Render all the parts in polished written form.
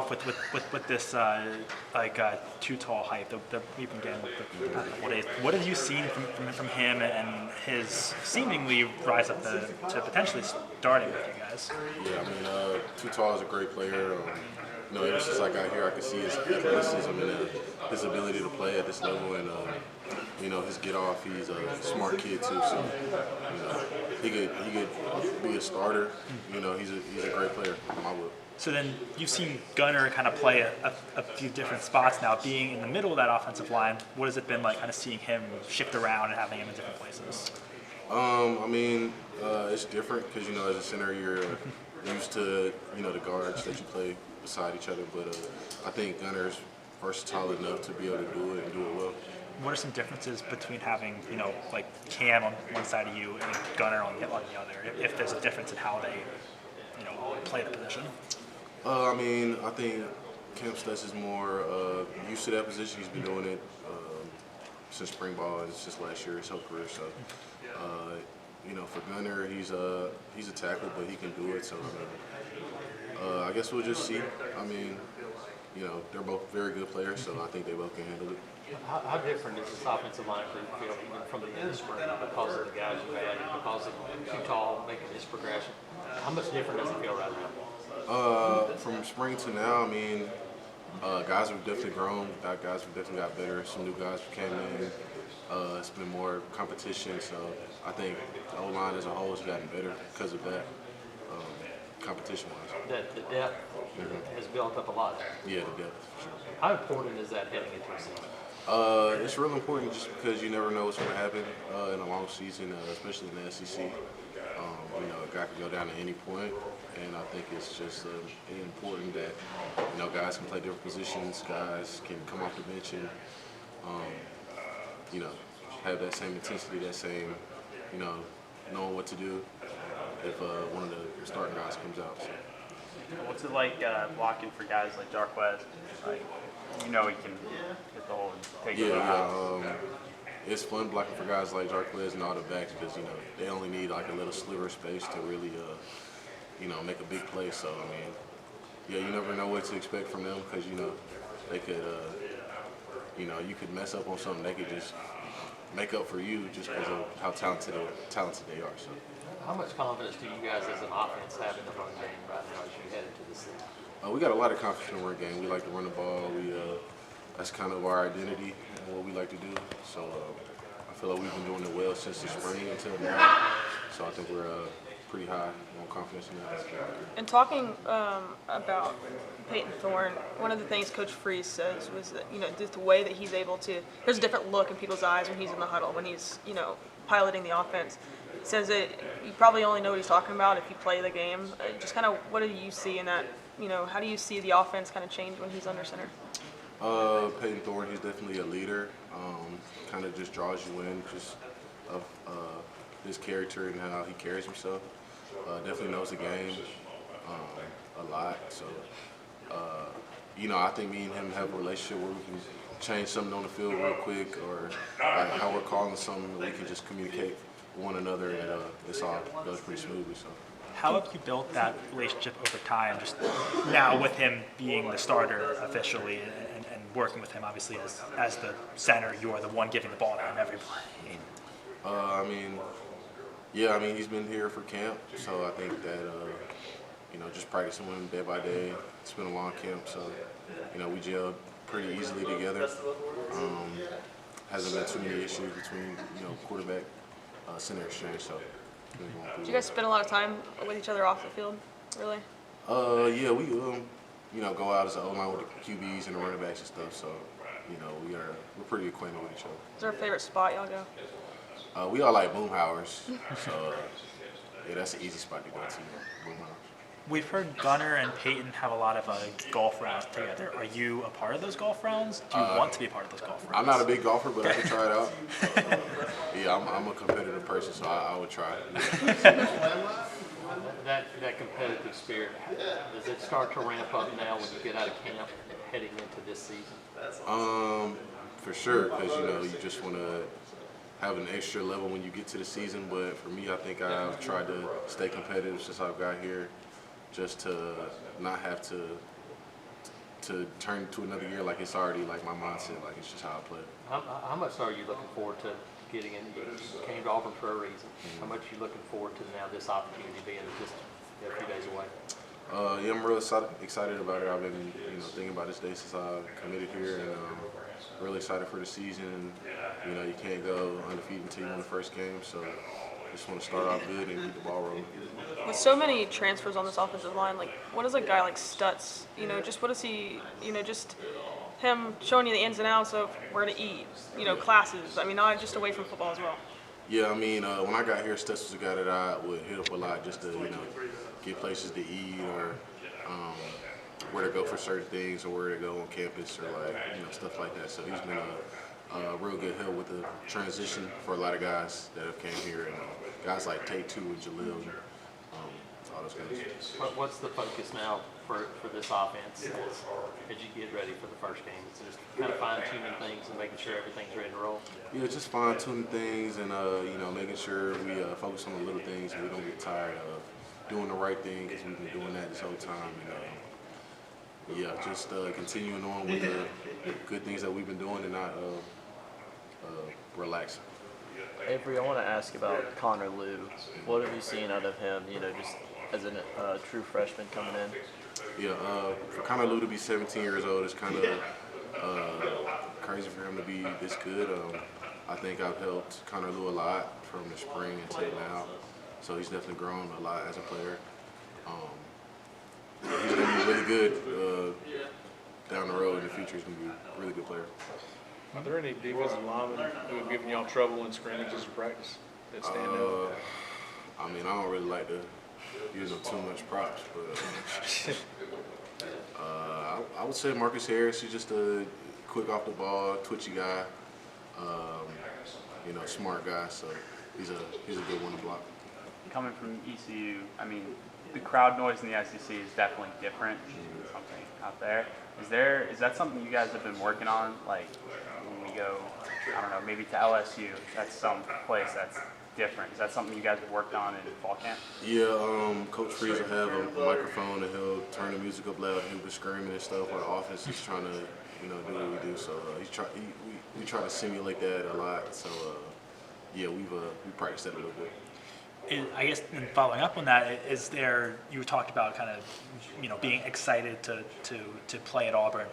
off with this too tall hype that we've been getting with the past couple days. What have you seen from him and his seemingly rise up to potentially starting with you guys? Yeah, I mean, Too Tall is a great player. Ever since I got here, I could see his athleticism and his ability to play at this level, and his get off. He's a smart kid too, so he could be a starter. He's a great player in my book. So then you've seen Gunner kind of play a few different spots now. Being in the middle of that offensive line, what has it been like kind of seeing him shift around and having him in different places? It's different because, as a center, you're used to, the guards that you play beside each other. But I think Gunner's versatile enough to be able to do it and do it well. What are some differences between having, like Cam on one side of you and Gunner on the other, if there's a difference in how they, play the position? I think Cam Stutz is more used to that position. He's been doing it since spring ball and since last year, his whole career. So, for Gunner, he's a tackle, but he can do it. So, I guess we'll just see. They're both very good players, so I think they both can handle it. How different is this offensive line from the end of spring because of the guys you had, because of Too Tall making this progression? How much different does it feel right now? From spring to now, guys have definitely grown. Guys have definitely got better. Some new guys came in. It's been more competition, so I think the O-line as a whole has gotten better because of that, competition-wise. The depth has built up a lot. Yeah, the depth, for sure. How important is that heading into the season? It's real important just because you never know what's going to happen in a long season, especially in the SEC. A guy can go down at any point, and I think it's just important that guys can play different positions, guys can come off the bench and have that same intensity, that same knowing what to do if one of the starting guys comes out. So. What's it like blocking for guys like Jarquez? He can hit the hole and take it out. It's fun blocking for guys like Jarquez and all the backs because they only need like a little sliver of space to really make a big play. So you never know what to expect from them because they could you could mess up on something, they could just make up for you just because of how talented they are. So. How much confidence do you guys as an offense have in the run game right now as you head into the season? We got a lot of confidence in the run game. We like to run the ball. That's kind of our identity and what we like to do. So I feel like we've been doing it well since the spring until now. So I think we're pretty high on confidence in that. And talking about Payton Thorne, one of the things Coach Freeze says was that just the way that he's able to, there's a different look in people's eyes when he's in the huddle, when he's piloting the offense. He says that you probably only know what he's talking about if you play the game. Just kind of what do you see in that? How do you see the offense kind of change when he's under center? Payton Thorne, he's definitely a leader. Kind of just draws you in just of his character and how he carries himself. Definitely knows the game a lot. So, I think me and him have a relationship where we can change something on the field real quick, or how we're calling something, we can just communicate with one another, and this all goes pretty smoothly. So. How have you built that relationship over time, just now with him being the starter officially and working with him obviously as the center, you are the one giving the ball to him every play? He's been here for camp, so I think that, just practicing with him day by day. It's been a long camp, so, we gel pretty easily together. Hasn't been too many issues between, quarterback, center exchange, so. Do you guys spend a lot of time with each other off the field, really? We go out as an O-line with the QBs and the running backs and stuff, so, we're pretty acquainted with each other. Is there a favorite spot y'all go? We all like Boomhauer's, so that's an easy spot to go to, Boomhauer's. We've heard Gunner and Payton have a lot of golf rounds together. Are you a part of those golf rounds? Do you want to be a part of those golf rounds? I'm not a big golfer, but I could try it out. I'm a competitive person, so I would try it. That competitive spirit, does it start to ramp up now when you get out of camp heading into this season? For sure, because you just want to have an extra level when you get to the season. But for me, I think I've tried to stay competitive since I've got here, just to not have to to turn to another year like it's already like my mindset, like it's just how I play. How much are you looking forward to getting in? You came to Auburn for a reason. How much are you looking forward to now this opportunity being just a few days away? Yeah, I'm really excited about it. I've been thinking about this day since I committed here, and really excited for the season. You can't go undefeated until you win the first game, so just want to start off good and keep the ball rolling. With so many transfers on this offensive line, like what is a guy like Stutz? Just what is he? Just him showing you the ins and outs of where to eat. Classes. I mean, not just away from football as well. Yeah, I mean, when I got here, Stutz was a guy that I would hit up a lot just to get places to eat or where to go for certain things or where to go on campus or stuff like that. So he's been a real good help with the transition for a lot of guys that have came here, and guys like Tate too and Jalil, all those guys. What's the focus now for this offense as you get ready for the first game? It's just kind of fine-tuning things and making sure everything's ready to roll? Yeah, just fine-tuning things and making sure we focus on the little things and we don't get tired of doing the right thing because we've been doing that this whole time. And just continuing on with the good things that we've been doing and not relaxing. Avery, I want to ask about Connor Liu. What have you seen out of him, just as a true freshman coming in? Yeah, for Connor Liu to be 17 years old is kind of crazy for him to be this good. I think I've helped Connor Liu a lot from the spring until now, so he's definitely grown a lot as a player. He's going to be really good down the road in the future. He's going to be a really good player. Are there any defensive linemen who have given y'all trouble in scrimmages or practice that stand out? I mean, I don't really like to use them too much props, but I would say Marcus Harris. He's just a quick off the ball, twitchy guy, smart guy. So he's a good one to block. Coming from ECU, I mean, the crowd noise in the SEC is definitely different than something out there. Is that something you guys have been working on? Like when we go, I don't know, maybe to LSU, that's some place that's different. Is that something you guys have worked on in fall camp? Yeah, Coach Freeze will have a microphone and he'll turn the music up loud. He'll be screaming and stuff. While the offense is trying to, do what we do. So we try to simulate that a lot. So we practiced that a little bit. And I guess in following up on that, you talked about kind of being excited to play at Auburn.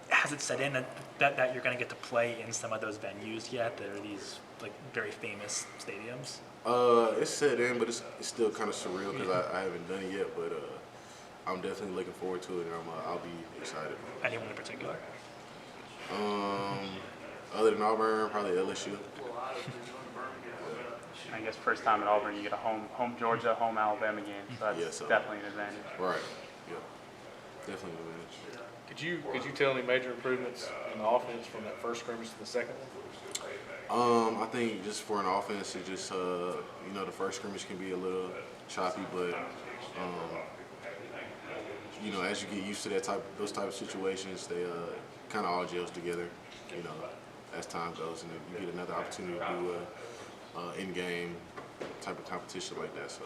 Has it set in that you're going to get to play in some of those venues yet? That are these like very famous stadiums? It's set in, but it's still kind of surreal because I haven't done it yet. But I'm definitely looking forward to it, and I'll be excited. Anyone in particular? Other than Auburn, probably LSU. I guess first time at Auburn, you get a home Georgia, home Alabama game, so that's definitely an advantage. Right. Yeah. Definitely an advantage. Could you tell any major improvements in the offense from that first scrimmage to the second one? I think just for an offense, it just the first scrimmage can be a little choppy, but as you get used to those type of situations, they kind of all gels together. As time goes, and you get another opportunity to do in-game type of competition like that. So.